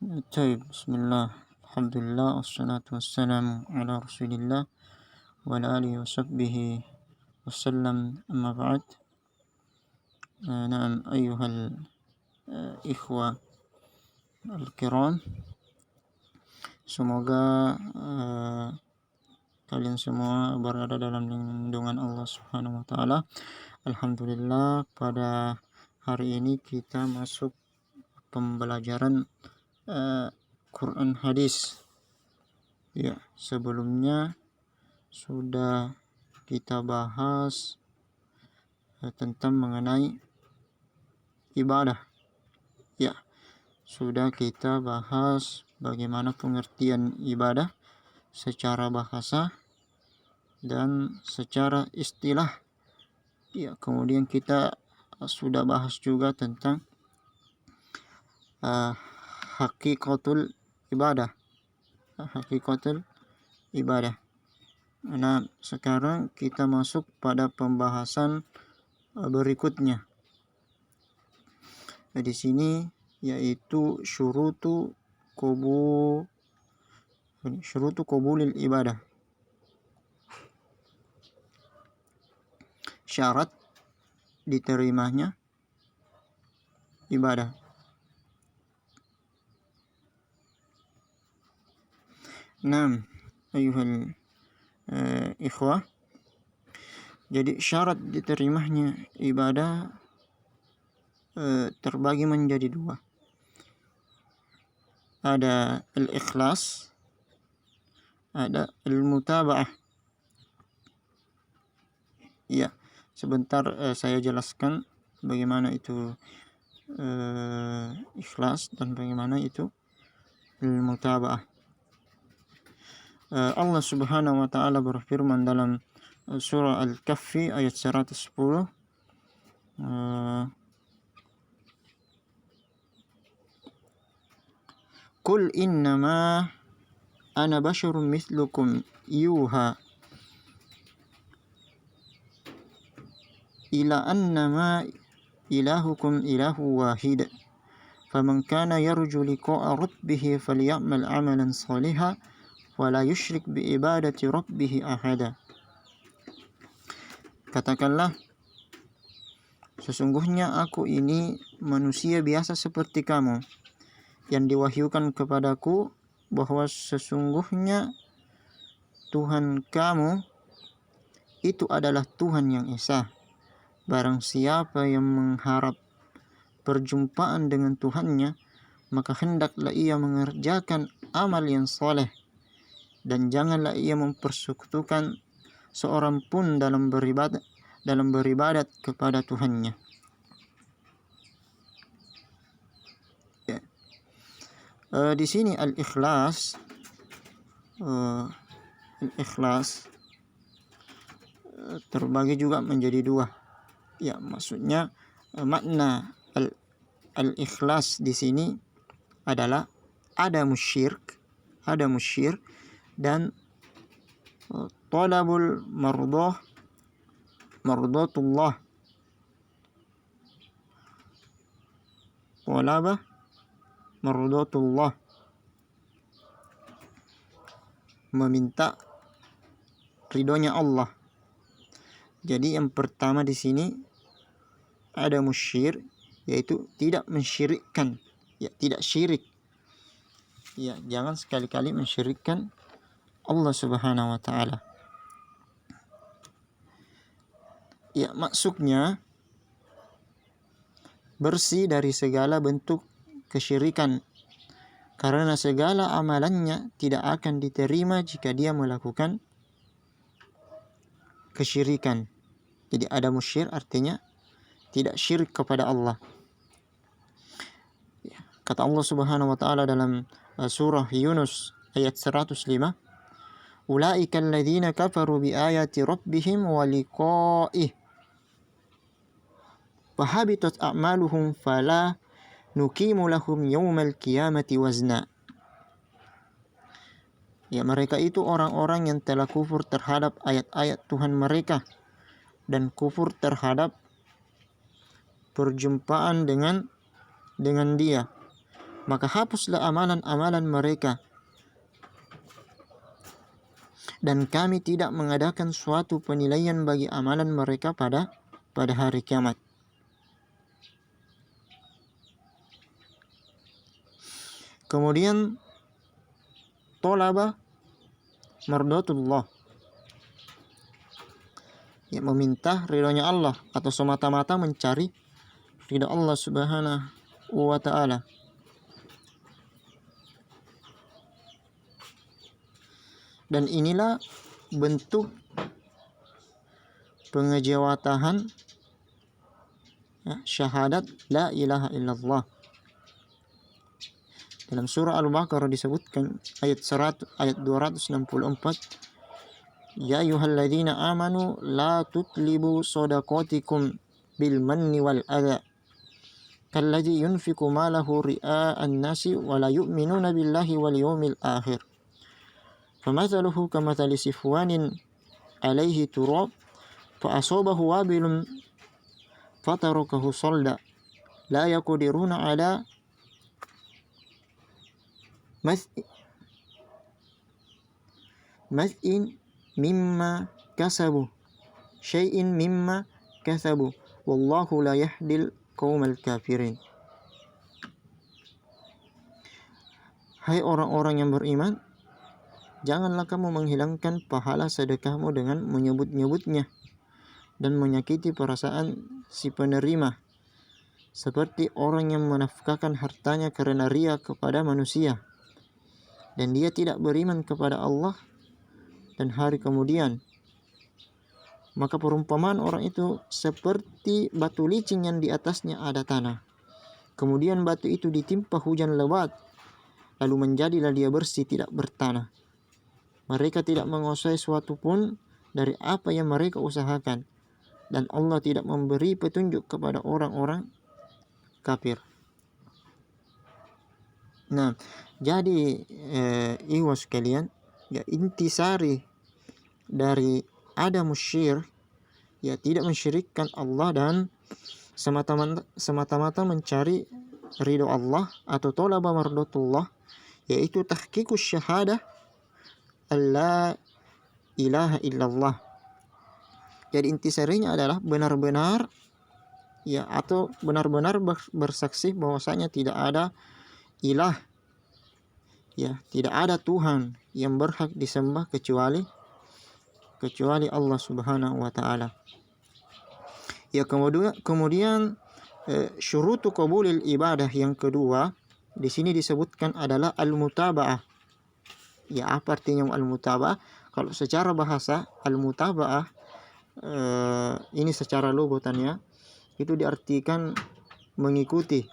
Bismillah, alhamdulillah, wassalatu wassalamu ala rasulillah wa ala alihi wa sahbihi wasallam, amma ba'd. Na'am, ayyuhal ikhwah al-kiram, semoga kalian semua berada dalam lindungan Allah Subhanahu wa taala. Alhamdulillah, pada hari ini kita masuk pembelajaran Quran hadis. Ya, sebelumnya sudah kita bahas tentang mengenai ibadah. Ya, sudah kita bahas bagaimana pengertian ibadah secara bahasa dan secara istilah. Ya, kemudian kita sudah bahas juga tentang hakikatul ibadah. Hakikatul ibadah. Nah, sekarang kita masuk pada pembahasan berikutnya. Di sini yaitu syurutu qabulil ibadah. Syarat diterimanya ibadah. Naam, ayuhal ikhwah. Jadi syarat diterimanya ibadah terbagi menjadi dua. Ada al-ikhlas, ada al-mutaba'ah. Ya, sebentar saya jelaskan bagaimana itu ikhlas dan bagaimana itu al-mutaba'ah. Allah Subhanahu wa taala berfirman dalam surah Al-Kahfi ayat 110, Qul innama ana basyarum mithlukum yuha ila annama ilahukum ilahu wahid faman kana yarju liqa'a rabbih falyamal amalan salihan wala yusyrik bi ibadati rabbih ahada. Katakanlah, sesungguhnya aku ini manusia biasa seperti kamu, yang diwahyukan kepadaku bahwa sesungguhnya Tuhan kamu itu adalah Tuhan yang esa. Barang siapa yang mengharap perjumpaan dengan Tuhannya, maka hendaklah ia mengerjakan amal yang soleh, dan janganlah ia mempersekutukan seorang pun dalam beribadat kepada Tuhannya. Ya. Di sini al-ikhlas terbagi juga menjadi dua. Ya, maksudnya makna al-ikhlas di sini adalah ada musyrik dan talabul mardatullah, meminta ridhonya Allah. Jadi yang pertama di sini ada musyrik, yaitu tidak mensyirikkan, ya, tidak syirik. Ya, jangan sekali-kali mensyirikkan Allah Subhanahu wa taala. Ya, maksudnya bersih dari segala bentuk kesyirikan, karena segala amalannya tidak akan diterima jika dia melakukan kesyirikan. Jadi ada musyrik artinya tidak syirik kepada Allah. Ya, kata Allah Subhanahu wa taala dalam surah Yunus ayat 105, Ulaika alladzina kafaru bi ayati rabbihim wa liqa'ih fahabitat a'maluhum fala nuqimu lahum yaumal qiyamati wazna. Ya, mereka itu orang-orang yang telah kufur terhadap ayat-ayat Tuhan mereka dan kufur terhadap perjumpaan dengan Dia. maka hapuslah amalan-amalan mereka, dan kami tidak mengadakan suatu penilaian bagi amalan mereka pada hari kiamat. Kemudian tolaba mardatullah, ya, meminta ridhonya Allah atau semata-mata mencari ridha Allah Subhanahu wa ta'ala. Dan inilah bentuk pengejawatahan, ya, syahadat la ilaha illallah. Dalam surah Al-Baqarah disebutkan ayat 264, ya ayyuhalladzina amanu la tutlibu shadaqatikum bil manni wal adha kalladzi yunfiqu malahu ria'an nasi wa la yu'minuna billahi wal yawmil akhir famathaluhu kamathali sifwanin alaihi turab fa asabahu wabilun fatarakahu salda la yaqdiruna ala mas'in mimma kasabu syai'in mimma kasabu wallahu la yahdil qaumal kafirin. Hai orang-orang yang beriman, janganlah kamu menghilangkan pahala sedekahmu dengan menyebut-nyebutnya dan menyakiti perasaan si penerima, seperti orang yang menafkahkan hartanya karena ria kepada manusia, dan dia tidak beriman kepada Allah dan hari kemudian. Maka perumpamaan orang itu seperti batu licin yang di atasnya ada tanah. Kemudian batu itu ditimpa hujan lebat, lalu menjadilah dia bersih, tidak bertanah. Mereka tidak menguasai suatu pun dari apa yang mereka usahakan, dan Allah tidak memberi petunjuk kepada orang-orang kafir. Nah, jadi ikhwas sekalian, ya, intisari dari ada musyir, ya, tidak mensyirikkan Allah dan semata-mata mencari ridho Allah atau tolaba mardatullah, yaitu tahqiqus syahadah alla ilaha illallah. Jadi intisarinya adalah benar-benar, ya, atau benar-benar bersaksi bahwasanya tidak ada ilah, ya, tidak ada Tuhan yang berhak disembah kecuali Allah Subhanahu wa ta'ala. Ya, kemudian syurutu qabulil ibadah yang kedua di sini disebutkan adalah al-mutaba'ah. Ya, apa artinya al-mutaba'ah? Kalau secara bahasa al-mutaba'ah ini secara logotannya itu diartikan mengikuti.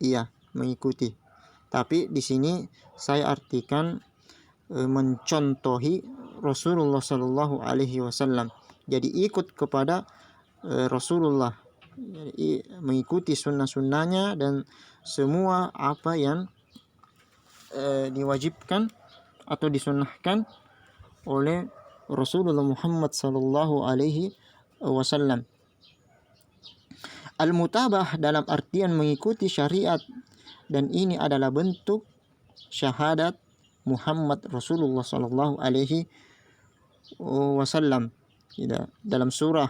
Iya, mengikuti. Tapi di sini saya artikan mencontohi Rasulullah Shallallahu Alaihi Wasallam. Jadi ikut kepada Rasulullah, jadi mengikuti sunnah-sunnahnya dan semua apa yang diwajibkan atau disunnahkan oleh Rasulullah Muhammad Sallallahu Alaihi Wasallam. Al-mutabah dalam artian mengikuti syariat, dan ini adalah bentuk syahadat Muhammad Rasulullah Sallallahu Alaihi Wasallam. Dalam surah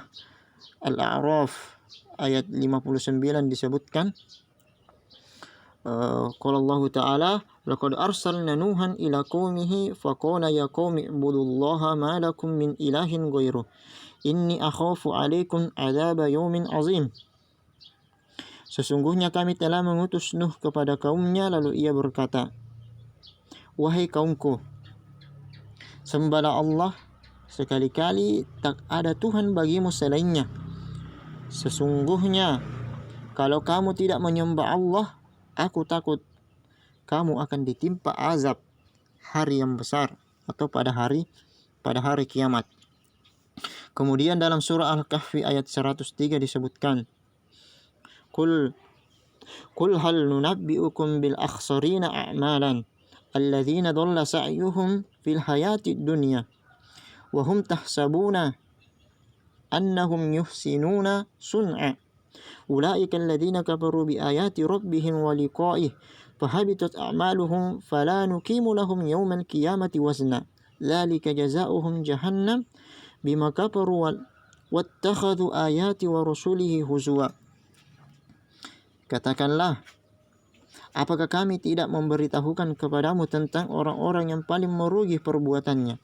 Al-A'raf ayat 59 disebutkan, qala Allah Ta'ala laqad arsalna Nuhan ila qaumihi faqala ya qaumi ibudullaha ma lakum min ilahin ghairuh inni akhafu 'alaikum 'adzaba yaumin 'azim. Sesungguhnya kami telah mengutus Nuh kepada kaumnya, lalu ia berkata, wahai kaumku, sembahlah Allah, sekali-kali tak ada Tuhan bagimu selainnya. Sesungguhnya kalau kamu tidak menyembah Allah, aku takut kamu akan ditimpa azab hari yang besar atau pada hari kiamat. Kemudian dalam surah Al-Kahfi ayat 103 disebutkan, Qul hal nunabbi'ukum bil akhsarina a'malan alladzina dhalla sa'yuhum fil hayatid dunya wa hum tahsabuna annahum yuhsinuna sun'a Ulaika alladziina kafaru biayati rabbihim wa liqa'ihi fahabitat a'maluhum fala nuqimu lahum yaumal qiyamati wazna dzalika jazaohum jahannam bima kafaru wattakhadhu ayati wa rusulihi huzwa. Katakanlah, apakah kami tidak memberitahukan kepadamu tentang orang-orang yang paling merugi perbuatannya,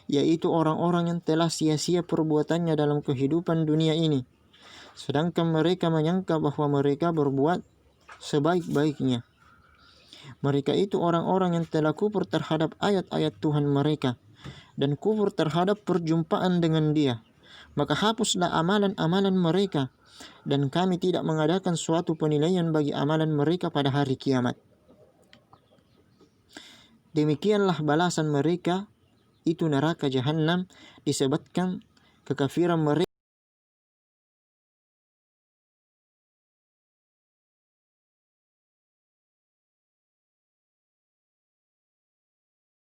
yaitu orang-orang yang telah sia-sia perbuatannya dalam kehidupan dunia ini, sedangkan mereka menyangka bahwa mereka berbuat sebaik-baiknya. Mereka itu orang-orang yang telah kufur terhadap ayat-ayat Tuhan mereka dan kufur terhadap perjumpaan dengan Dia. Maka hapuslah amalan-amalan mereka, dan kami tidak mengadakan suatu penilaian bagi amalan mereka pada hari kiamat. Demikianlah balasan mereka, itu neraka Jahannam, disebabkan kekafiran mereka